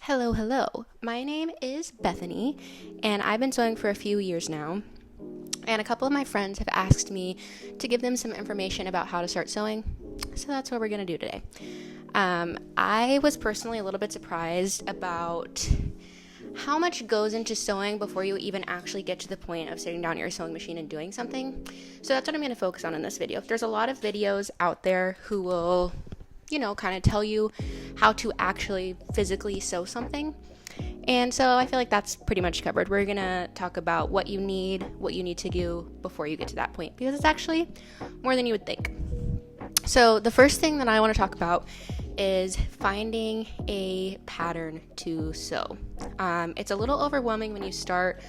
Hello. My name is Bethany, and I've been sewing for a few years now. And a couple of my friends have asked me to give them some information about how to start sewing, so that's what we're going to do today. I was personally a little bit surprised about how much goes into sewing before you even actually get to the point of sitting down at your sewing machine and doing something. So that's what I'm going to focus on in this video. There's a lot of videos out there who will kind of tell you how to actually physically sew something. And so I feel like that's pretty much covered. We're going to talk about what you need to do before you get to that point, because it's actually more than you would think. So the first thing that I want to talk about is finding a pattern to sew. It's a little overwhelming when you start.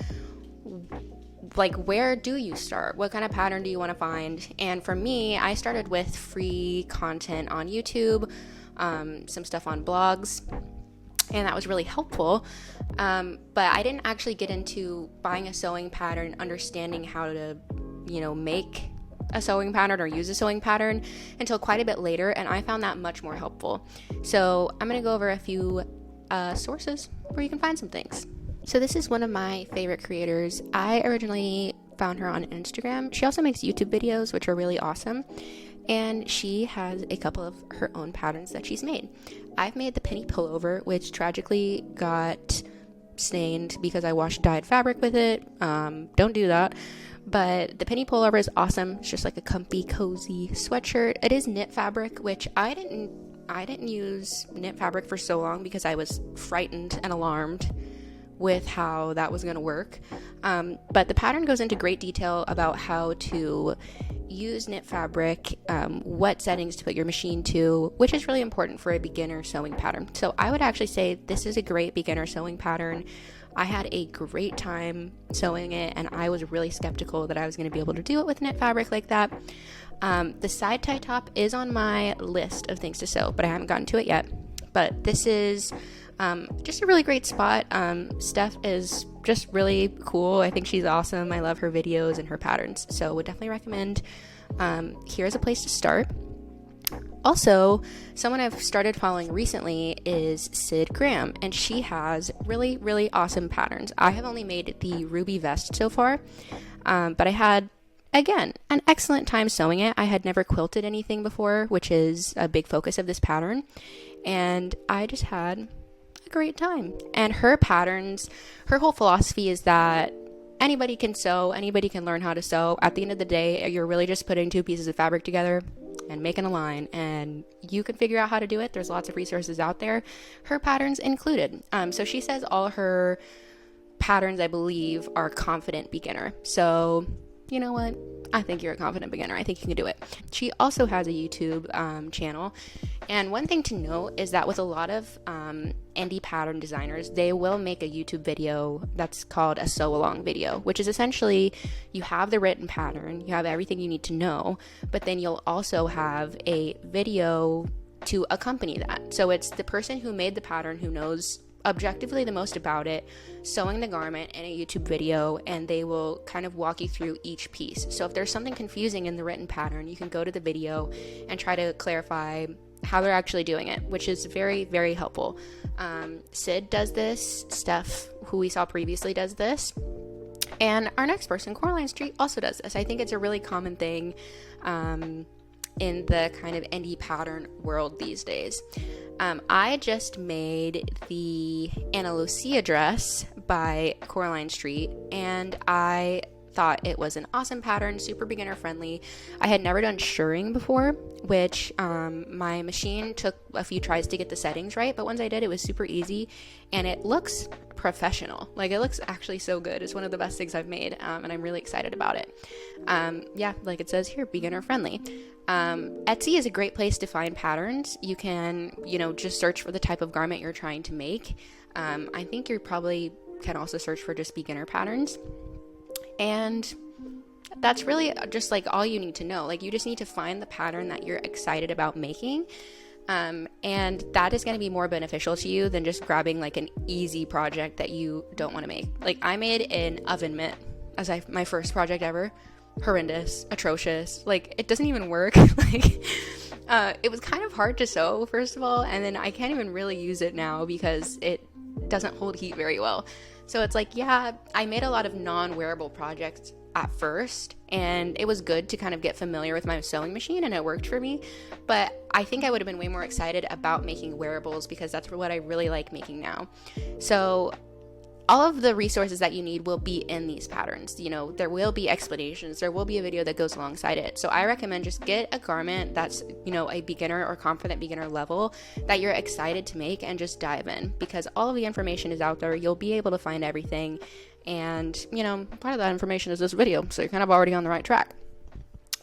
Like, where do you start? What kind of pattern do you want to find? And for me, I started with free content on YouTube, some stuff on blogs, and that was really helpful. But I didn't actually get into buying a sewing pattern, understanding how to, make a sewing pattern or use a sewing pattern until quite a bit later, and I found that much more helpful. So I'm going to go over a few sources where you can find some things. So this is one of my favorite creators. I originally found her on Instagram. She also makes YouTube videos, which are really awesome. And she has a couple of her own patterns that she's made. I've made the penny pullover, which tragically got stained because I washed dyed fabric with it. Don't do that. But the penny pullover is awesome. It's just like a comfy, cozy sweatshirt. It is knit fabric, which I didn't use knit fabric for so long because I was frightened and alarmed with how that was going to work. But the pattern goes into great detail about how to use knit fabric, what settings to put your machine to, which is really important for a beginner sewing pattern. So I would actually say this is a great beginner sewing pattern. I had a great time sewing it, and I was really skeptical that I was going to be able to do it with knit fabric like that. The side tie top is on my list of things to sew, but I haven't gotten to it yet. But this is just a really great spot. Steph is just really cool. I think she's awesome. I love her videos and her patterns, so would definitely recommend. Here's a place to start. Also, someone I've started following recently is Sid Graham, and she has really, really awesome patterns. I have only made the ruby vest so far, but I had, again, an excellent time sewing it. I had never quilted anything before, which is a big focus of this pattern, and I just had a great time. And her patterns, her whole philosophy is that anybody can sew, anybody can learn how to sew. At the end of the day, you're really just putting two pieces of fabric together and making a line, and you can figure out how to do it. There's lots of resources out there, her patterns included. So she says all her patterns, I believe, are confident beginner. So you know what? I think you're a confident beginner. I think you can do it. She also has a YouTube channel. And one thing to note is that with a lot of indie pattern designers, they will make a YouTube video that's called a sew along video, which is essentially you have the written pattern, you have everything you need to know, but then you'll also have a video to accompany that. So it's the person who made the pattern who knows objectively the most about it, sewing the garment in a YouTube video, and they will kind of walk you through each piece. So if there's something confusing in the written pattern, you can go to the video and try to clarify how they're actually doing it, which is very, very helpful. Sid does this, Steph, who we saw previously, does this, and our next person, Coraline Street, also does this. I think it's a really common thing in the kind of indie pattern world these days. I just made the Ana Lucia dress by Coraline Street, and I thought it was an awesome pattern, super beginner friendly. I had never done shirring before, which my machine took a few tries to get the settings right, but once I did, it was super easy, and it looks professional. Like, it looks actually so good. It's one of the best things I've made, and I'm really excited about it. Like it says here, beginner friendly. Etsy is a great place to find patterns. You can, just search for the type of garment you're trying to make. I think you probably can also search for just beginner patterns. And that's really just like all you need to know. Like, you just need to find the pattern that you're excited about making. And that is going to be more beneficial to you than just grabbing like an easy project that you don't want to make. Like, I made an oven mitt as my first project ever. Horrendous, atrocious. Like, it doesn't even work. It was kind of hard to sew, first of all, and then I can't even really use it now because it doesn't hold heat very well. So it's like, yeah, I made a lot of non-wearable projects at first, and it was good to kind of get familiar with my sewing machine, and it worked for me. But I think I would have been way more excited about making wearables because that's what I really like making now. So all of the resources that you need will be in these patterns. You know, there will be explanations, there will be a video that goes alongside it. So I recommend just get a garment that's, you know, a beginner or confident beginner level that you're excited to make, and just dive in, because all of the information is out there. You'll be able to find everything. And, you know, part of that information is this video, so you're kind of already on the right track.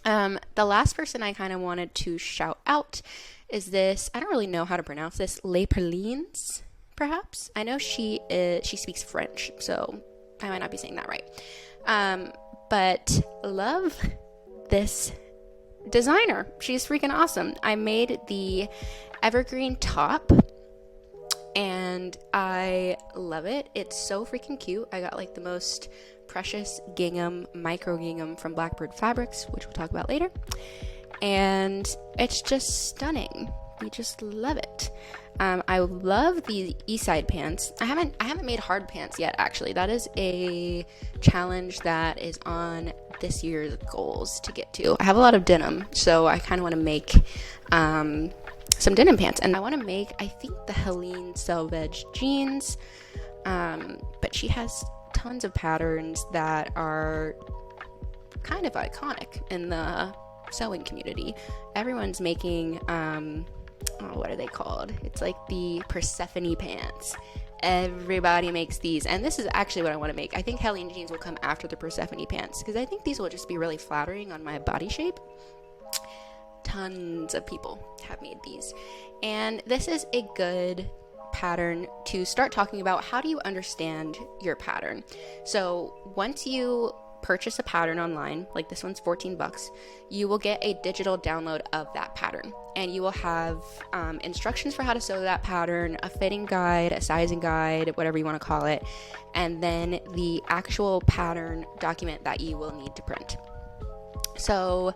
The last person I kind of wanted to shout out is this, I don't really know how to pronounce this, Le Perlines, perhaps? I know she speaks French, so I might not be saying that right. But love this designer. She's freaking awesome. I made the evergreen top, and I love it. It's so freaking cute. I got like the most precious gingham, micro gingham from Blackbird Fabrics, which we'll talk about later. And it's just stunning. We just love it. I love the Eastside pants. I haven't made hard pants yet, actually. That is a challenge that is on this year's goals to get to. I have a lot of denim, so I kind of want to make some denim pants, and I want to make, I think, the Helene Selvage jeans, but she has tons of patterns that are kind of iconic in the sewing community. Everyone's making what are they called? It's like the Persephone pants. Everybody makes these, and this is actually what I want to make. I think Helene jeans will come after the Persephone pants, because I think these will just be really flattering on my body shape. Tons of people have made these, and this is a good pattern to start talking about. How do you understand your pattern? So once you purchase a pattern online, like this one's $14, you will get a digital download of that pattern, and you will have instructions for how to sew that pattern, a fitting guide, a sizing guide, whatever you want to call it, and then the actual pattern document that you will need to print. So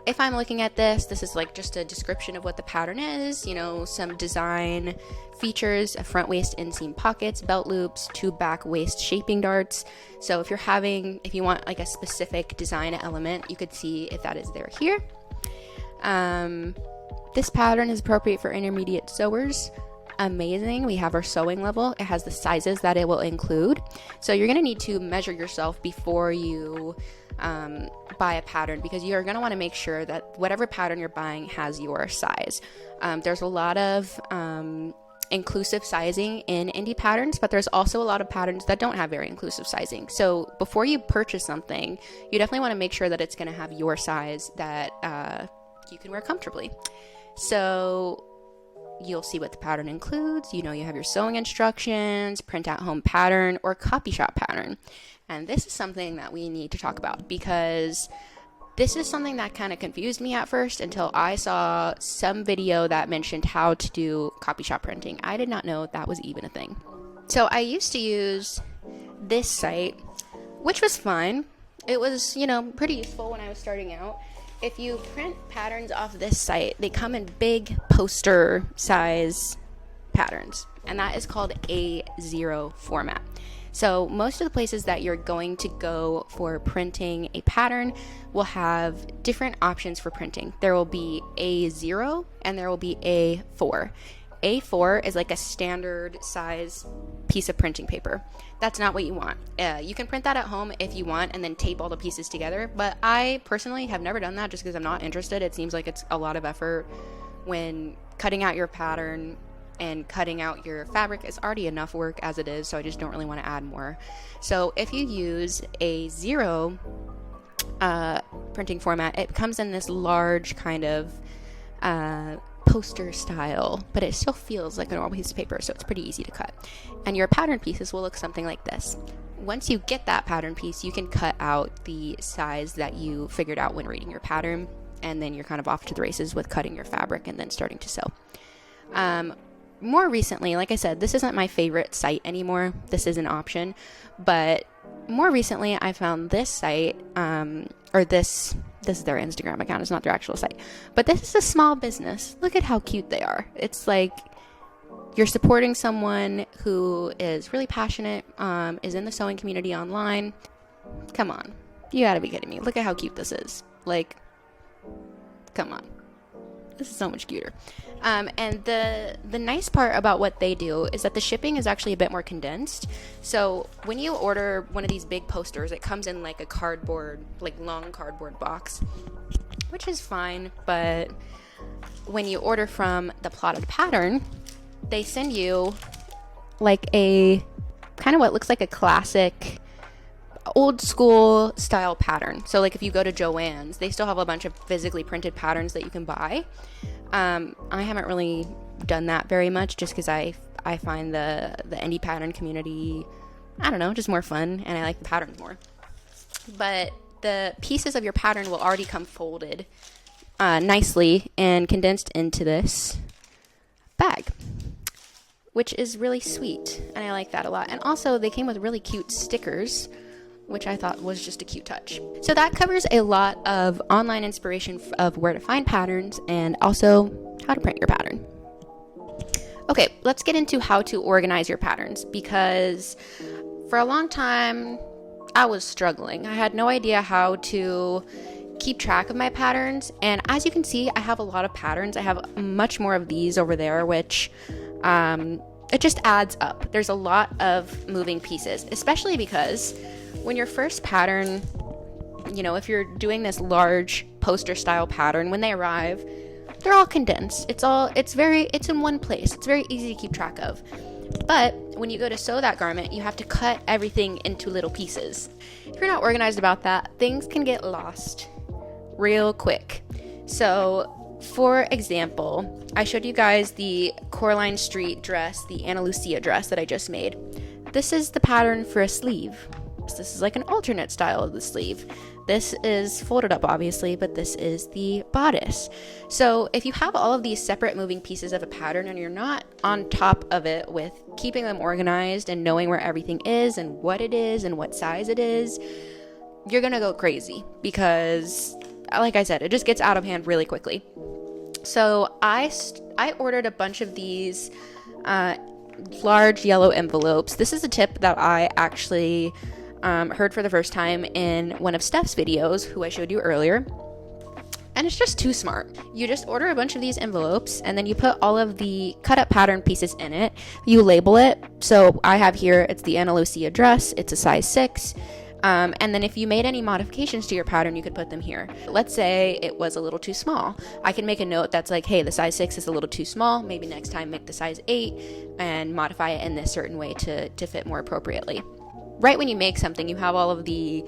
if I'm looking at this is like just a description of what the pattern is, you know, some design features, a front waist inseam pockets, belt loops, two back waist shaping darts. So if you want like a specific design element, you could see if that is there here. This pattern is appropriate for intermediate sewers. Amazing. We have our sewing level. It has the sizes that it will include. So you're going to need to measure yourself before you buy a pattern, because you're going to want to make sure that whatever pattern you're buying has your size. There's a lot of inclusive sizing in indie patterns, but there's also a lot of patterns that don't have very inclusive sizing. So before you purchase something, you definitely want to make sure that it's going to have your size that you can wear comfortably. So you'll see what the pattern includes. You know, you have your sewing instructions, print at home pattern, or copy shop pattern. And this is something that we need to talk about, because this is something that kind of confused me at first until I saw some video that mentioned how to do copy shop printing. I did not know that was even a thing. So I used to use this site, which was fine. It was, you know, pretty useful when I was starting out. If you print patterns off this site, they come in big poster size patterns, and that is called A0 format. So most of the places that you're going to go for printing a pattern will have different options for printing. There will be A0 and there will be A4. A4 is like a standard size piece of printing paper. That's not what you want. You can print that at home if you want and then tape all the pieces together, but I personally have never done that just because I'm not interested. It seems like it's a lot of effort when cutting out your pattern and cutting out your fabric is already enough work as it is, so I just don't really want to add more. So if you use A0 printing format, it comes in this large kind of poster style, but it still feels like a normal piece of paper, so it's pretty easy to cut. And your pattern pieces will look something like this. Once you get that pattern piece, you can cut out the size that you figured out when reading your pattern, and then you're kind of off to the races with cutting your fabric and then starting to sew. More recently, like I said, this isn't my favorite site anymore. This is an option, but more recently I found this site, this is their Instagram account, it's not their actual site, but this is a small business. Look at how cute they are. It's like you're supporting someone who is really passionate, is in the sewing community online. Come on. You gotta be kidding me. Look at how cute this is. Like, come on. This is so much cuter. And the nice part about what they do is that the shipping is actually a bit more condensed. So when you order one of these big posters, it comes in like a cardboard, like long cardboard box, which is fine. But when you order from the plotted pattern, they send you like a kind of what looks like a classic old school style pattern. So like if you go to Joann's, they still have a bunch of physically printed patterns that you can buy. I haven't really done that very much just because I find the indie pattern community, I don't know, just more fun, and I like the patterns more. But the pieces of your pattern will already come folded nicely and condensed into this bag, which is really sweet, and I like that a lot. And also they came with really cute stickers, which I thought was just a cute touch. So that covers a lot of online inspiration of where to find patterns and also how to print your pattern. Okay, let's get into how to organize your patterns, because for a long time I was struggling. I had no idea how to keep track of my patterns, and as you can see, I have a lot of patterns. I have much more of these over there, which it just adds up. There's a lot of moving pieces, especially because when your first pattern, you know, if you're doing this large poster style pattern, when they arrive, they're all condensed. It's in one place. It's very easy to keep track of. But when you go to sew that garment, you have to cut everything into little pieces. If you're not organized about that, things can get lost real quick. So, for example, I showed you guys the Coraline Street dress, the Ana Lucia dress that I just made. This is the pattern for a sleeve. This is like an alternate style of the sleeve. This is folded up, obviously, but this is the bodice. So if you have all of these separate moving pieces of a pattern and you're not on top of it with keeping them organized and knowing where everything is and what size it is, you're gonna go crazy, because like I said, it just gets out of hand really quickly. So I ordered a bunch of these large yellow envelopes. This is a tip that I actually heard for the first time in one of Steph's videos, who I showed you earlier, and it's just too smart. You just order a bunch of these envelopes, and then you put all of the cut up pattern pieces in it. You label it. So I have here, it's the Ana Lucia dress, it's a size 6, and then if you made any modifications to your pattern, you could put them here. Let's say it was a little too small. I can make a note that's like, hey, the size 6 is a little too small. Maybe next time make the size 8 and modify it in this certain way to fit more appropriately. Right when you make something, you have all of the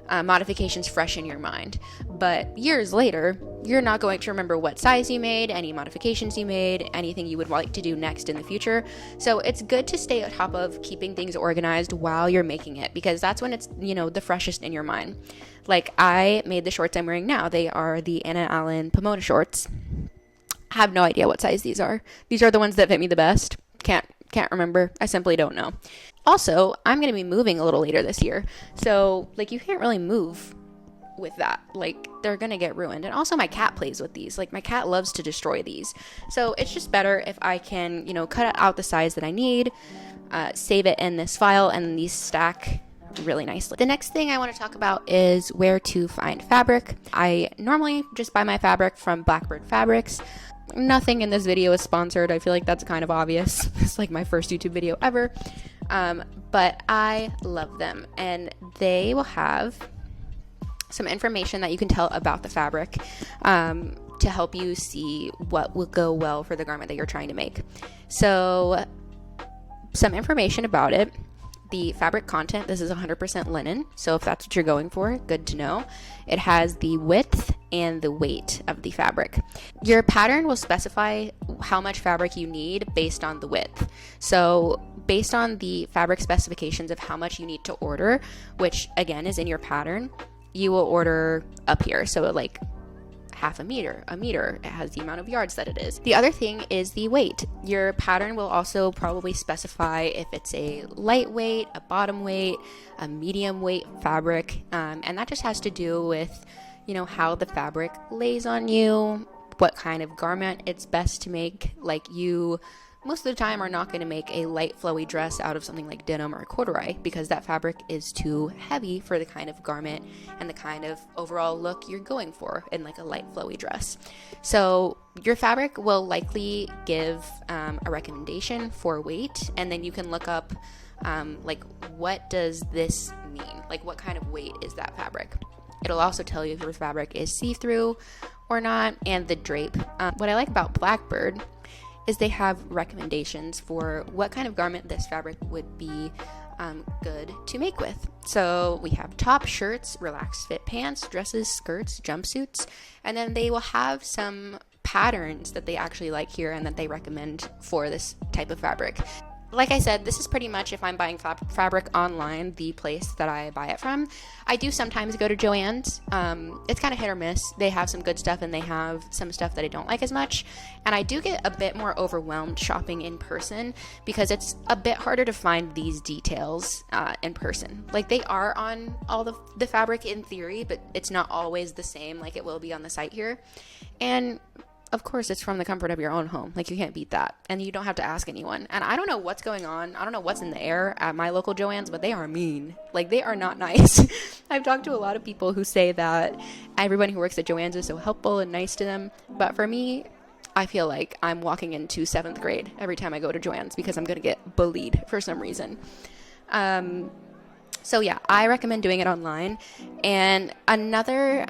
modifications fresh in your mind. But years later, you're not going to remember what size you made, any modifications you made, anything you would like to do next in the future. So it's good to stay on top of keeping things organized while you're making it, because that's when it's, you know, the freshest in your mind. Like, I made the shorts I'm wearing now. They are the Anna Allen Pomona shorts. I have no idea what size these are. These are the ones that fit me the best. Can't remember. I simply don't know. Also, I'm going to be moving a little later this year. So, like, you can't really move with that. Like, they're going to get ruined. And also, my cat plays with these. Like, my cat loves to destroy these. So, it's just better if I can, you know, cut out the size that I need, save it in this file, and these stack really nicely. The next thing I want to talk about is where to find fabric. I normally just buy my fabric from Blackbird Fabrics. Nothing in this video is sponsored. I feel like that's kind of obvious. It's like my first YouTube video ever. But I love them, and they will have some information that you can tell about the fabric to help you see what will go well for the garment that you're trying to make. So, some information about it. The fabric content, this is 100% linen, so if that's what you're going for, good to know. It has the width and the weight of the fabric. Your pattern will specify how much fabric you need based on the width. So based on the fabric specifications of how much you need to order, which again is in your pattern, you will order up here. So like half a meter, it has the amount of yards that it is. The other thing is the weight. Your pattern will also probably specify if it's a lightweight, a bottom weight, a medium weight fabric, and that just has to do with, you know, how the fabric lays on you, what kind of garment it's best to make. Like, you most of the time are not going to make a light flowy dress out of something like denim or corduroy, because that fabric is too heavy for the kind of garment and the kind of overall look you're going for in like a light flowy dress. So your fabric will likely give a recommendation for weight, and then you can look up like, what does this mean? Like, what kind of weight is that fabric? It'll also tell you if your fabric is see-through or not, and the drape. What I like about Blackbird is they have recommendations for what kind of garment this fabric would be good to make with. So we have top, shirts, relaxed fit pants, dresses, skirts, jumpsuits, and then they will have some patterns that they actually like here and that they recommend for this type of fabric. Like I said, this is pretty much, if I'm buying fabric online, the place that I buy it from. I do sometimes go to Joann's. It's kind of hit or miss. They have some good stuff and they have some stuff that I don't like as much. And I do get a bit more overwhelmed shopping in person because it's a bit harder to find these details in person. Like, they are on all the fabric in theory, but it's not always the same like it will be on the site here. And of course, it's from the comfort of your own home. Like, you can't beat that. And you don't have to ask anyone. And I don't know what's going on. I don't know what's in the air at my local Joann's, but they are mean. Like, they are not nice. I've talked to a lot of people who say that everyone who works at Joann's is so helpful and nice to them. But for me, I feel like I'm walking into 7th grade every time I go to Joann's because I'm going to get bullied for some reason. So yeah, I recommend doing it online. And another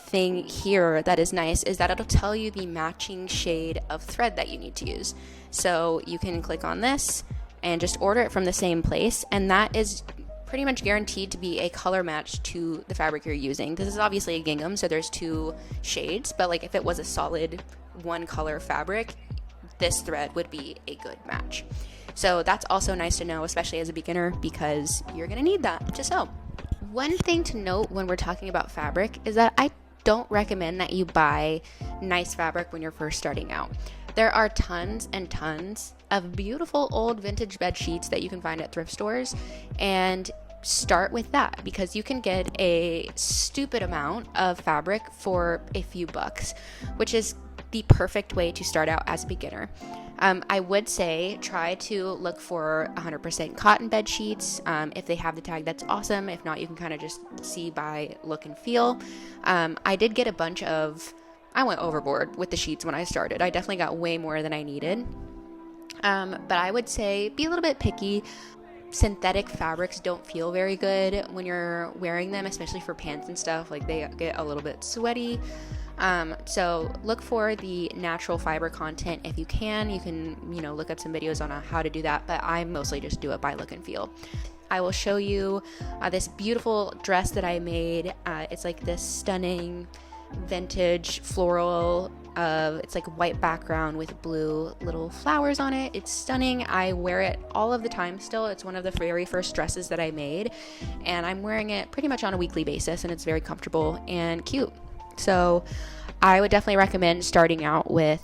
thing here that is nice is that it'll tell you the matching shade of thread that you need to use. So you can click on this and just order it from the same place, and that is pretty much guaranteed to be a color match to the fabric you're using. This is obviously a gingham, so there's 2 shades, but like if it was a solid one color fabric, this thread would be a good match. So that's also nice to know, especially as a beginner, because you're gonna need that to sew. One thing to note when we're talking about fabric is that I don't recommend that you buy nice fabric when you're first starting out. There are tons and tons of beautiful old vintage bed sheets that you can find at thrift stores, and start with that because you can get a stupid amount of fabric for a few bucks, which is the perfect way to start out as a beginner. I would say try to look for 100% cotton bed sheets. If they have the tag, that's awesome. If not, you can kind of just see by look and feel. I did get I went overboard with the sheets when I started. I definitely got way more than I needed. But I would say be a little bit picky. Synthetic fabrics don't feel very good when you're wearing them, especially for pants and stuff. Like, they get a little bit sweaty. So look for the natural fiber content if you can. You can, look up some videos on how to do that, but I mostly just do it by look and feel. I will show you this beautiful dress that I made. It's like this stunning vintage floral, it's like white background with blue little flowers on it. It's stunning. I wear it all of the time still. It's one of the very first dresses that I made, and I'm wearing it pretty much on a weekly basis, and it's very comfortable and cute. So I would definitely recommend starting out with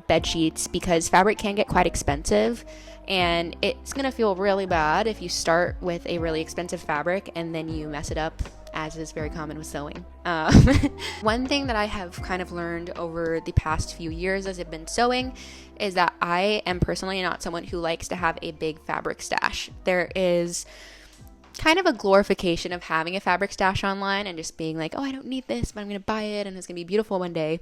bed sheets because fabric can get quite expensive, and it's going to feel really bad if you start with a really expensive fabric and then you mess it up, as is very common with sewing. One thing that I have kind of learned over the past few years as I've been sewing is that I am personally not someone who likes to have a big fabric stash. There is kind of a glorification of having a fabric stash online and just being like, oh, I don't need this, but I'm going to buy it and it's going to be beautiful one day.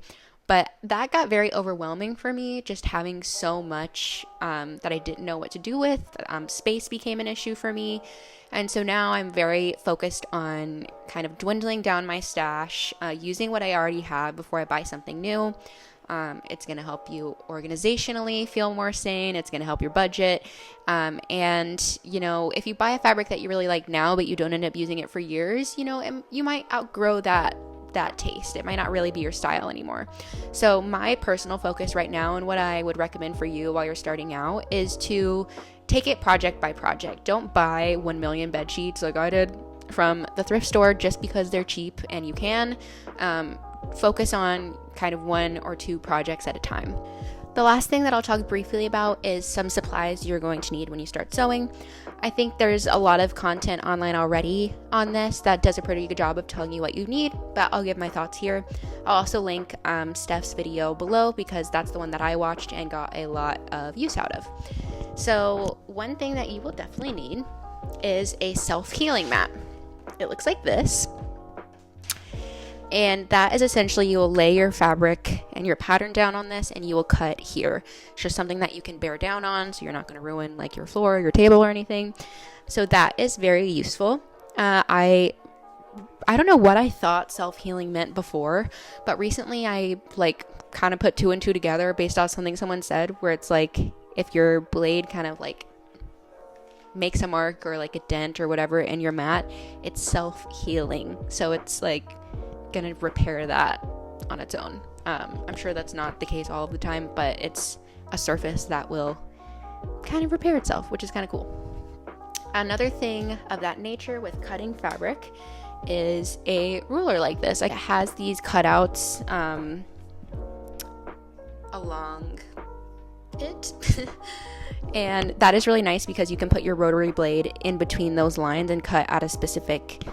But that got very overwhelming for me, just having so much that I didn't know what to do with. Space became an issue for me. And so now I'm very focused on kind of dwindling down my stash, using what I already have before I buy something new. It's going to help you organizationally feel more sane. It's going to help your budget. And, if you buy a fabric that you really like now, but you don't end up using it for years, you might outgrow that taste. It might not really be your style anymore. So my personal focus right now, and what I would recommend for you while you're starting out, is to take it project by project. Don't buy 1 million bed sheets like I did from the thrift store just because they're cheap and you can. Focus on kind of 1 or 2 projects at a time. The last thing that I'll talk briefly about is some supplies you're going to need when you start sewing. I think there's a lot of content online already on this that does a pretty good job of telling you what you need, but I'll give my thoughts here. I'll also link Steph's video below because that's the one that I watched and got a lot of use out of. So one thing that you will definitely need is a self-healing mat. It looks like this. And that is essentially, you will lay your fabric and your pattern down on this and you will cut here. It's just something that you can bear down on so you're not going to ruin like your floor, your table or anything. So that is very useful. I don't know what I thought self-healing meant before, but recently I like kind of put two and two together based off something someone said, where it's like if your blade kind of like makes a mark or like a dent or whatever in your mat, it's self-healing. So it's like gonna repair that on its own. I'm sure that's not the case all of the time, but it's a surface that will kind of repair itself, which is kind of cool. Another thing of that nature with cutting fabric is a ruler like this. Like, it has these cutouts along it and that is really nice because you can put your rotary blade in between those lines and cut at a specific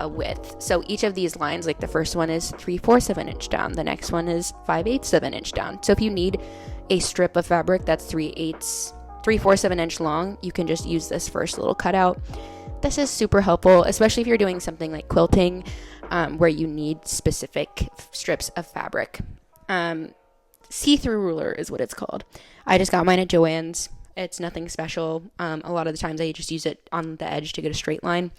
width. So each of these lines, like the first one is 3/4 of an inch down, the next one is 5/8 of an inch down. So if you need a strip of fabric that's 3/4 of an inch long, you can just use this first little cutout. This is super helpful, especially if you're doing something like quilting, where you need specific strips of fabric. See-through ruler is what it's called. I just got mine at Joann's. It's nothing special. A lot of the times I just use it on the edge to get a straight line.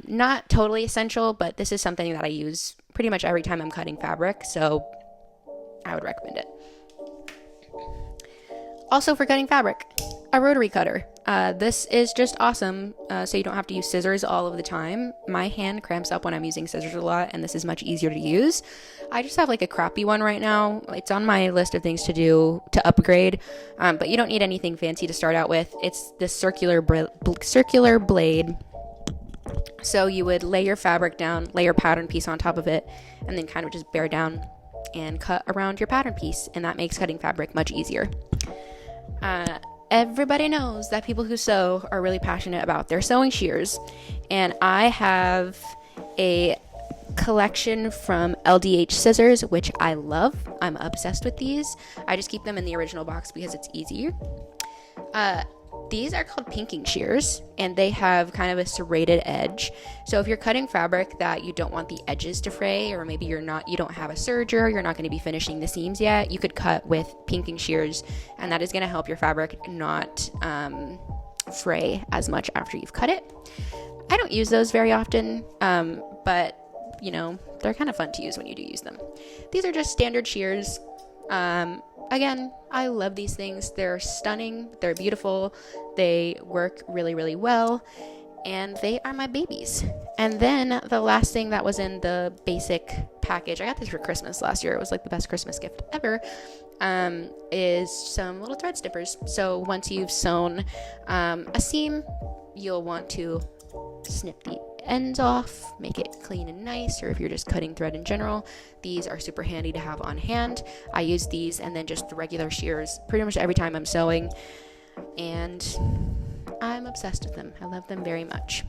Not totally essential, but this is something that I use pretty much every time I'm cutting fabric, so I would recommend it. Also, for cutting fabric, a rotary cutter. This is just awesome, so you don't have to use scissors all of the time. My hand cramps up when I'm using scissors a lot, and this is much easier to use. I just have like a crappy one right now. It's on my list of things to do to upgrade, but you don't need anything fancy to start out with. It's this circular blade. So you would lay your fabric down, lay your pattern piece on top of it, and then kind of just bear down and cut around your pattern piece, and that makes cutting fabric much easier. Everybody knows that people who sew are really passionate about their sewing shears, and I have a collection from LDH scissors, which I love. I'm obsessed with these. I just keep them in the original box because it's easier. These are called pinking shears, and they have kind of a serrated edge. So if you're cutting fabric that you don't want the edges to fray, or maybe you don't have a serger, you're not going to be finishing the seams yet, you could cut with pinking shears, and that is going to help your fabric not fray as much after you've cut it. I don't use those very often, but you know, they're kind of fun to use when you do use them. These are just standard shears. Again, I love these things. They're stunning. They're beautiful. They work really, really well. And they are my babies. And then the last thing that was in the basic package, I got this for Christmas last year. It was like the best Christmas gift ever, is some little thread snippers. So once you've sewn a seam, you'll want to snip the ends off, make it clean and nice, or if you're just cutting thread in general, these are super handy to have on hand. I use these and then just the regular shears pretty much every time I'm sewing, and I'm obsessed with them. I love them very much.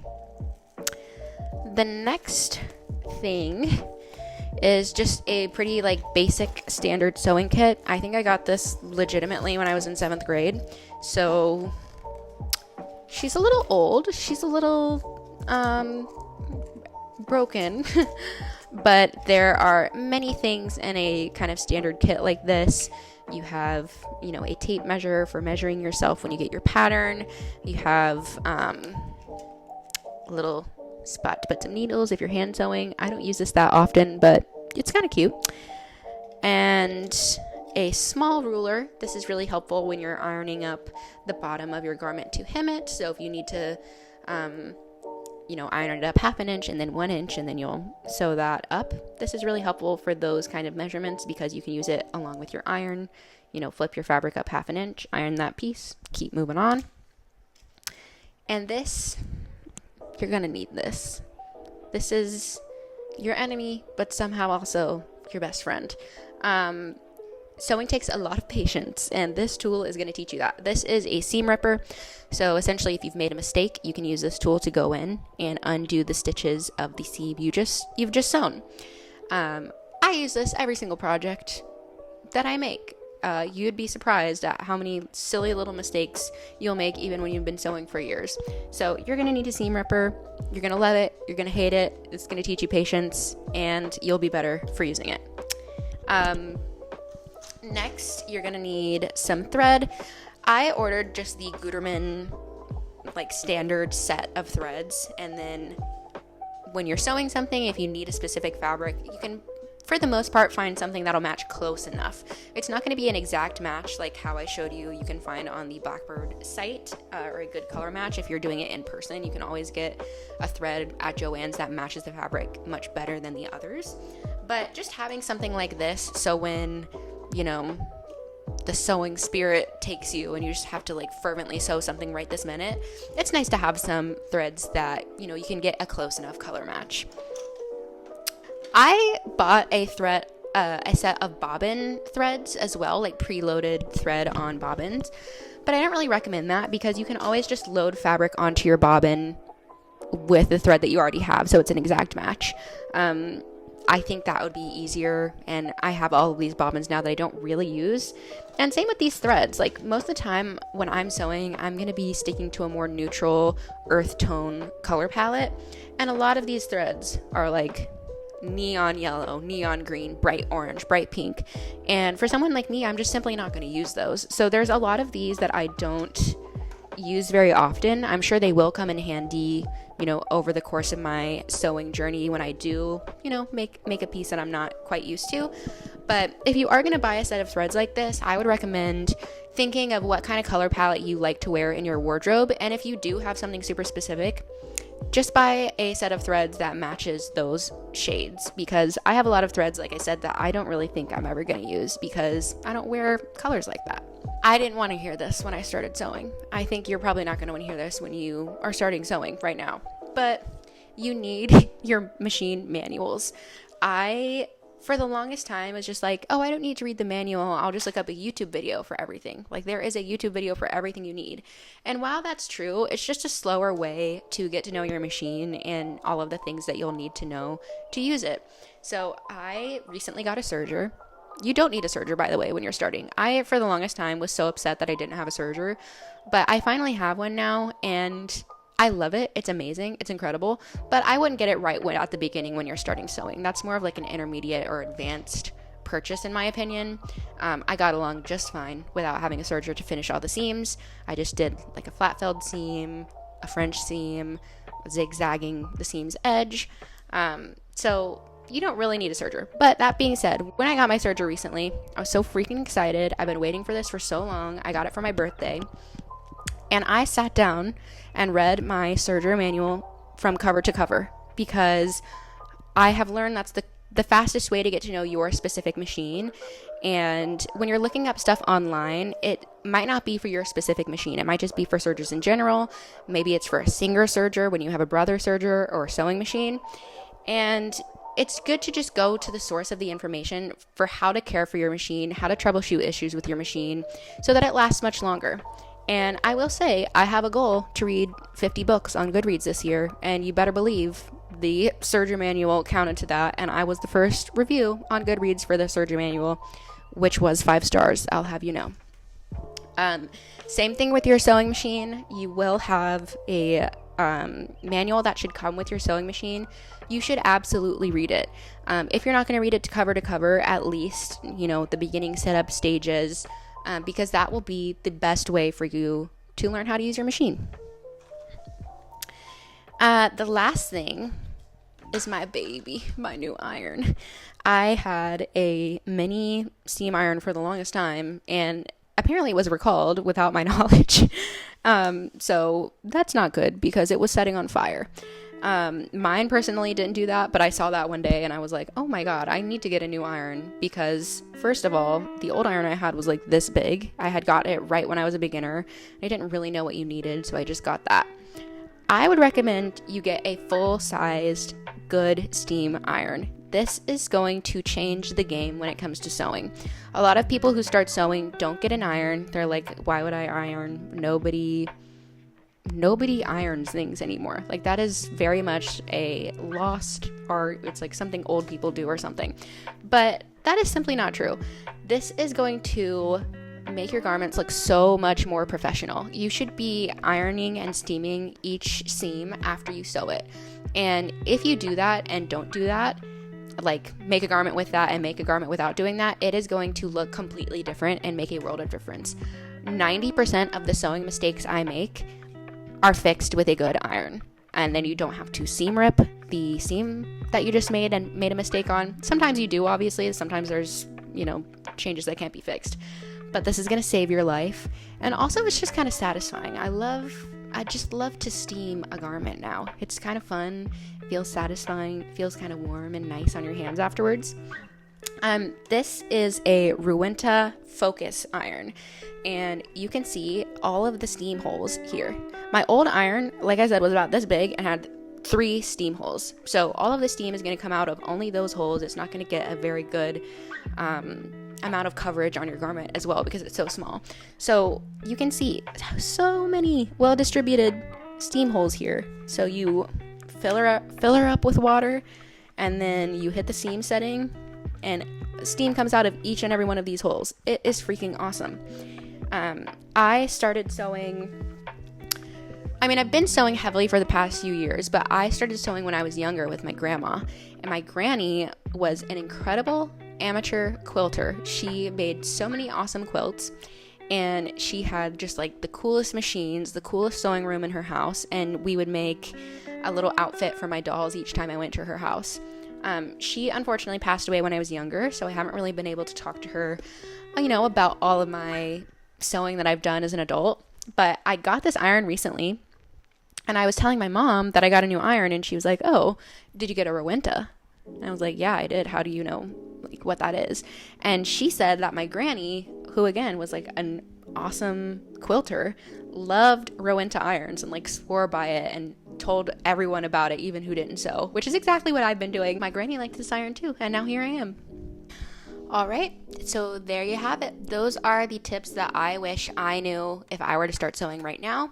The next thing is just a pretty like basic standard sewing kit. I think I got this legitimately when I was in 7th grade, so she's a little old, she's a little broken, but there are many things in a kind of standard kit like this. You have, you know, a tape measure for measuring yourself when you get your pattern. You have a little spot to put some needles if you're hand sewing. I don't use this that often, but it's kind of cute. And a small ruler. This is really helpful when you're ironing up the bottom of your garment to hem it. So if you need to iron it up 1/2 inch and then 1 inch, and then you'll sew that up. This is really helpful for those kind of measurements because you can use it along with your iron. Flip your fabric up 1/2 inch, iron that piece, keep moving on. And this, you're gonna need this. This is your enemy, but somehow also your best friend. Sewing takes a lot of patience, and this tool is going to teach you that. This is a seam ripper, so essentially if you've made a mistake, you can use this tool to go in and undo the stitches of the seam you've just sewn. I use this every single project that I make. You'd be surprised at how many silly little mistakes you'll make even when you've been sewing for years. So you're going to need a seam ripper. You're going to love it. You're going to hate it. It's going to teach you patience, and you'll be better for using it. Next, you're going to need some thread. I ordered just the Gutermann standard set of threads, and then when you're sewing something, if you need a specific fabric, you can for the most part find something that'll match close enough. It's not going to be an exact match like how I showed you can find on the Blackbird site, or a good color match. If you're doing it in person, you can always get a thread at Joann's that matches the fabric much better than the others. But just having something like this, so when the sewing spirit takes you and you just have to fervently sew something right this minute, it's nice to have some threads that you can get a close enough color match. I bought a set of bobbin threads as well, preloaded thread on bobbins, but I don't really recommend that because you can always just load fabric onto your bobbin with the thread that you already have, so it's an exact match. I think that would be easier, and I have all of these bobbins now that I don't really use. And same with these threads. Most of the time when I'm sewing, I'm going to be sticking to a more neutral earth tone color palette, and a lot of these threads are neon yellow, neon green, bright orange, bright pink. And for someone like me, I'm just simply not going to use those. So there's a lot of these that I don't use very often. I'm sure they will come in handy, over the course of my sewing journey when I do, make a piece that I'm not quite used to. But if you are going to buy a set of threads like this, I would recommend thinking of what kind of color palette you like to wear in your wardrobe. And if you do have something super specific, just buy a set of threads that matches those shades, because I have a lot of threads, like I said, that I don't really think I'm ever going to use because I don't wear colors like that. I didn't want to hear this when I started sewing. I think you're probably not going to want to hear this when you are starting sewing right now, but you need your machine manuals. For the longest time, was just I don't need to read the manual. I'll just look up a YouTube video for everything. There is a YouTube video for everything you need. And while that's true, it's just a slower way to get to know your machine and all of the things that you'll need to know to use it. So I recently got a serger. You don't need a serger, by the way, when you're starting. I, for the longest time, was so upset that I didn't have a serger, but I finally have one now, and I love it. It's amazing. It's incredible. But I wouldn't get it right at the beginning when you're starting sewing. That's more of an intermediate or advanced purchase, in my opinion. I got along just fine without having a serger to finish all the seams. I just did a flat felled seam, a French seam, zigzagging the seam's edge. So you don't really need a serger. But that being said, when I got my serger recently, I was so freaking excited. I've been waiting for this for so long. I got it for my birthday. And I sat down and read my serger manual from cover to cover, because I have learned that's the fastest way to get to know your specific machine. And when you're looking up stuff online, it might not be for your specific machine. It might just be for sergers in general. Maybe it's for a Singer serger when you have a Brother serger or a sewing machine. And it's good to just go to the source of the information for how to care for your machine, how to troubleshoot issues with your machine so that it lasts much longer. And I will say, I have a goal to read 50 books on Goodreads this year, and you better believe the serger manual counted to that, and I was the first review on Goodreads for the serger manual, which was 5 stars, I'll have you know. Same thing with your sewing machine. You will have a manual that should come with your sewing machine. You should absolutely read it. If you're not going to read it to cover, at least, the beginning setup stages, because that will be the best way for you to learn how to use your machine. The last thing is my baby, my new iron. I had a mini steam iron for the longest time, and apparently it was recalled without my knowledge. So that's not good because it was setting on fire. Mine personally didn't do that, but I saw that one day and I was like, oh my god, I need to get a new iron, because first of all, the old iron I had was this big. I had got it right when I was a beginner. I didn't really know what you needed, so I just got that. I would recommend you get a full-sized good steam iron. this is going to change the game when it comes to sewing. A lot of people who start sewing don't get an iron. They're like, why would I iron? Nobody irons things anymore. Like, that is very much a lost art. It's like something old people do or something. But that is simply not true. This is going to make your garments look so much more professional. You should be ironing and steaming each seam after you sew it. And if you do that and don't do that, like make a garment with that and make a garment without doing that, it is going to look completely different and make a world of difference. 90% of the sewing mistakes I make are fixed with a good iron. And then you don't have to seam rip the seam that you just made and made a mistake on. Sometimes you do, obviously. Sometimes there's, changes that can't be fixed. But this is going to save your life. And also, it's just kind of satisfying. I just love to steam a garment now. It's kind of fun. It feels satisfying. It feels kind of warm and nice on your hands afterwards. This is a Rowenta Focus iron, and you can see all of the steam holes here. My old iron, like I said, was about this big and had 3 steam holes. So all of the steam is going to come out of only those holes. It's not going to get a very good amount of coverage on your garment as well because it's so small. So you can see so many well-distributed steam holes here. So you fill her up with water, and then you hit the seam setting, and steam comes out of each and every one of these holes. It is freaking awesome. I started sewing. I've been sewing heavily for the past few years, but I started sewing when I was younger with my grandma. And my granny was an incredible amateur quilter. She made so many awesome quilts, and she had just like the coolest machines, the coolest sewing room in her house, and we would make a little outfit for my dolls each time I went to her house. She unfortunately passed away when I was younger, so I haven't really been able to talk to her, about all of my sewing that I've done as an adult. But I got this iron recently, and I was telling my mom that I got a new iron, and she was like, "Oh, did you get a Rowenta?" And I was like, "Yeah, I did. How do you know what that is?" And she said that my granny, who again was like an awesome quilter, loved Rowenta irons and like swore by it and told everyone about it, even who didn't sew, which is exactly what I've been doing. My granny liked this iron too, and now here I am. All right, so there you have it. Those are the tips that I wish I knew if I were to start sewing right now.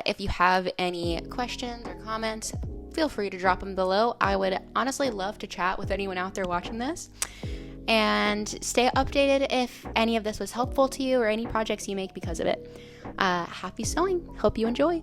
If you have any questions or comments, feel free to drop them below. I would honestly love to chat with anyone out there watching this. And stay updated if any of this was helpful to you or any projects you make because of it. Happy sewing. Hope you enjoy.